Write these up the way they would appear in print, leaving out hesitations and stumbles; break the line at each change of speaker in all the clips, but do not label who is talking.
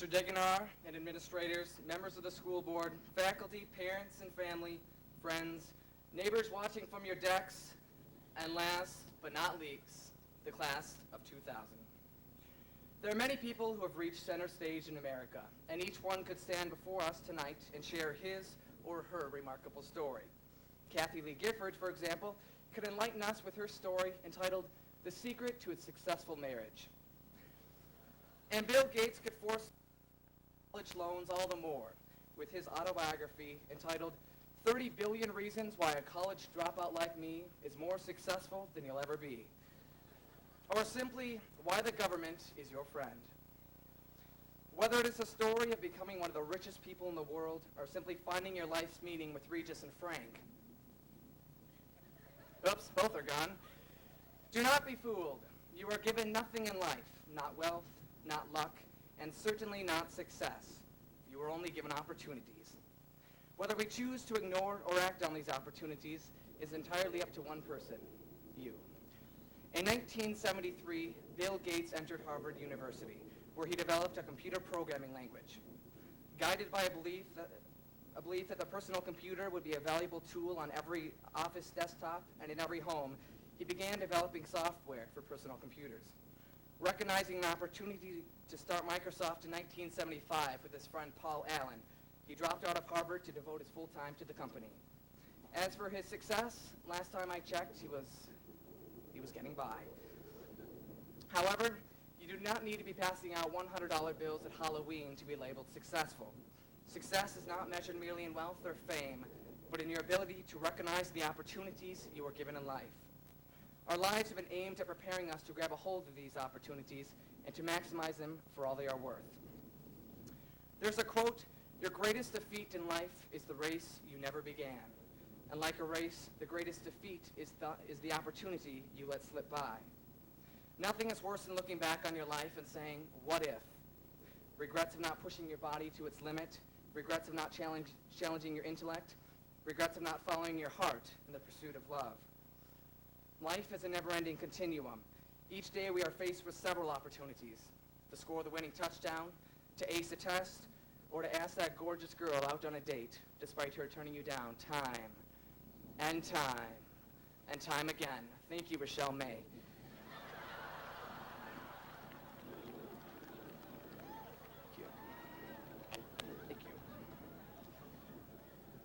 Mr. Degenar and administrators, members of the school board, faculty, parents and family, friends, neighbors watching from your decks, and last but not least, the class of 2000. There are many people who have reached center stage in America, and each one could stand before us tonight and share his or her remarkable story. Kathy Lee Gifford, for example, could enlighten us with her story entitled The Secret to Its Successful Marriage. And Bill Gates could force college loans all the more with his autobiography entitled 30 Billion Reasons Why a College Dropout Like Me is More Successful Than You'll Ever Be. Or simply, Why the Government is Your Friend. Whether it is a story of becoming one of the richest people in the world or simply finding your life's meaning with Regis and Frank. Oops, both are gone. Do not be fooled. You are given nothing in life, not wealth, not luck, and certainly not success. You are only given opportunities. Whether we choose to ignore or act on these opportunities is entirely up to one person, you. In 1973, Bill Gates entered Harvard University, where he developed a computer programming language. Guided by a belief that the personal computer would be a valuable tool on every office desktop and in every home, he began developing software for personal computers. Recognizing an opportunity to start Microsoft in 1975 with his friend Paul Allen, he dropped out of Harvard to devote his full time to the company. As for his success, last time I checked, he was getting by. However, you do not need to be passing out $100 bills at Halloween to be labeled successful. Success is not measured merely in wealth or fame, but in your ability to recognize the opportunities you are given in life. Our lives have been aimed at preparing us to grab a hold of these opportunities and to maximize them for all they are worth. There's a quote, "Your greatest defeat in life is the race you never began. And like a race, the greatest defeat is the opportunity you let slip by." Nothing is worse than looking back on your life and saying, what if? Regrets of not pushing your body to its limit, regrets of not challenging your intellect, regrets of not following your heart in the pursuit of love. Life is a never-ending continuum. Each day we are faced with several opportunities: to score the winning touchdown, to ace a test, or to ask that gorgeous girl out on a date, despite her turning you down time and time and time again. Thank you, Rochelle May. Thank you.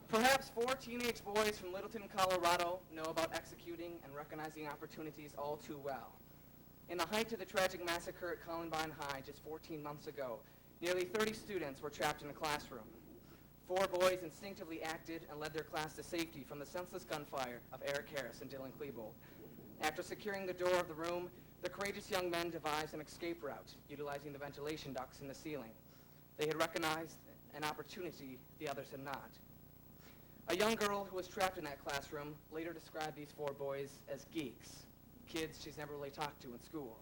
Perhaps 4 teenage boys from Littleton, Colorado know about executing and recognizing opportunities all too well. In the height of the tragic massacre at Columbine High just 14 months ago, nearly 30 students were trapped in a classroom. 4 boys instinctively acted and led their class to safety from the senseless gunfire of Eric Harris and Dylan Klebold. After securing the door of the room, the courageous young men devised an escape route, utilizing the ventilation ducts in the ceiling. They had recognized an opportunity the others had not. A young girl who was trapped in that classroom later described these 4 boys as geeks, kids she's never really talked to in school.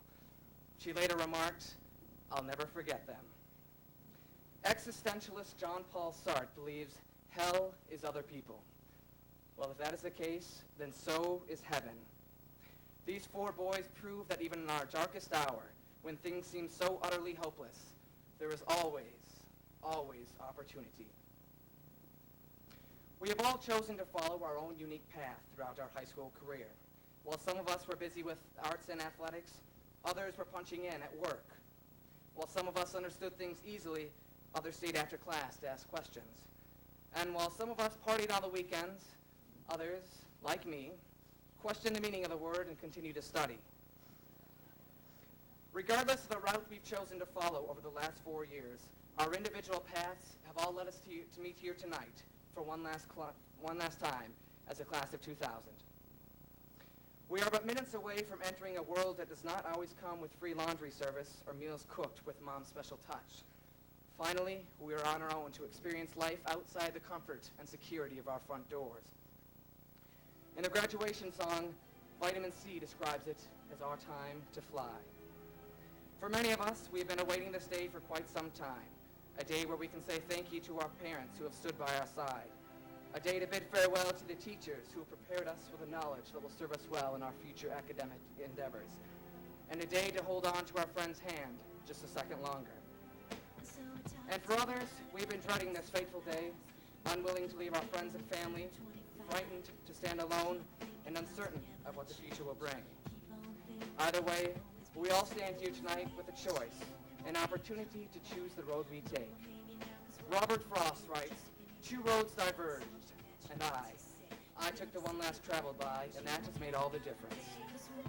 She later remarked, "I'll never forget them." Existentialist John Paul Sartre believes hell is other people. Well, if that is the case, then so is heaven. These 4 boys prove that even in our darkest hour, when things seem so utterly hopeless, there is always, always opportunity. We have all chosen to follow our own unique path throughout our high school career. While some of us were busy with arts and athletics, others were punching in at work. While some of us understood things easily, others stayed after class to ask questions. And while some of us partied on the weekends, others, like me, questioned the meaning of the word and continued to study. Regardless of the route we've chosen to follow over the last 4 years, our individual paths have all led us to meet here tonight for one last time as a class of 2000. We are but minutes away from entering a world that does not always come with free laundry service or meals cooked with mom's special touch. Finally, we are on our own to experience life outside the comfort and security of our front doors. In the graduation song, Vitamin C describes it as our time to fly. For many of us, we have been awaiting this day for quite some time, a day where we can say thank you to our parents who have stood by our side, a day to bid farewell to the teachers who have prepared us with the knowledge that will serve us well in our future academic endeavors, and a day to hold on to our friend's hand just a second longer.
So
And for others, we've been dreading this fateful day, unwilling to leave our friends and family, frightened to stand alone, and uncertain of what the future will bring. Either way, we all stand here tonight with a choice, an opportunity to choose the road we take. Robert Frost writes, "Two roads diverged, and I took the one less traveled by, and that has made all the difference."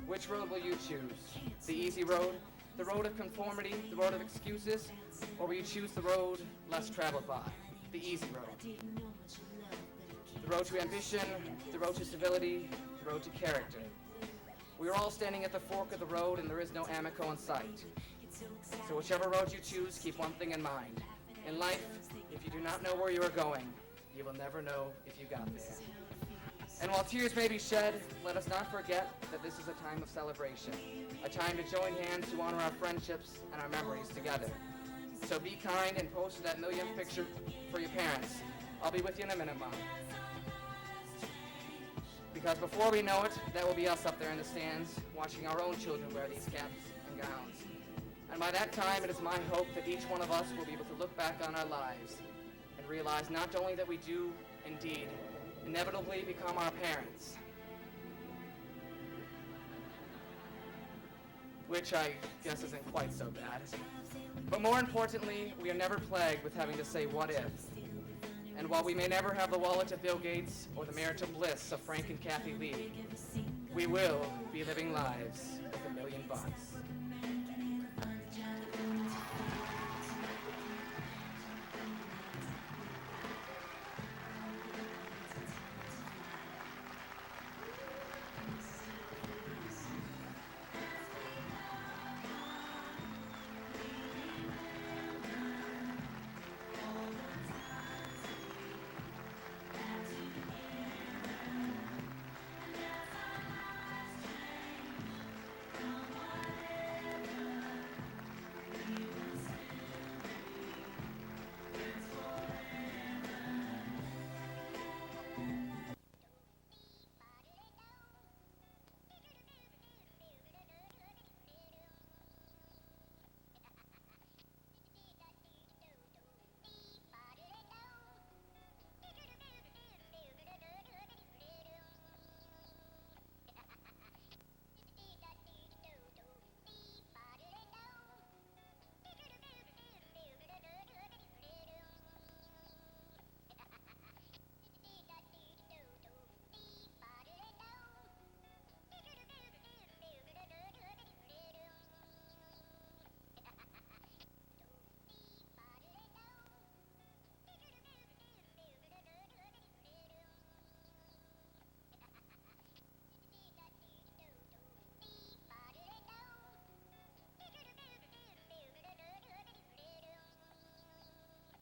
Which road will you choose? The easy road, the road of conformity, the road of excuses, or will you choose the road less traveled by, the easy road? The road to ambition, the road to civility, the road to character. We are all standing at the fork of the road, and there is no amico in sight. So whichever road you choose, keep one thing in mind. In life, if you do not know where you are going, you will never know if you got there. And while tears may be shed, let us not forget that this is a time of celebration, a time to join hands to honor our friendships and our memories together. So be kind and post that millionth picture for your parents. I'll be with you in a minute, Mom. Because before we know it, that will be us up there in the stands, watching our own children wear these caps and gowns. And by that time, it is my hope that each one of us will be able to look back on our lives and realize not only that we do, indeed, inevitably become our parents, which I guess isn't quite so bad, but more importantly, we are never plagued with having to say what if. And while we may never have the wallet of Bill Gates or the marital bliss of Frank and Kathy Lee, we will be living lives with $1 million.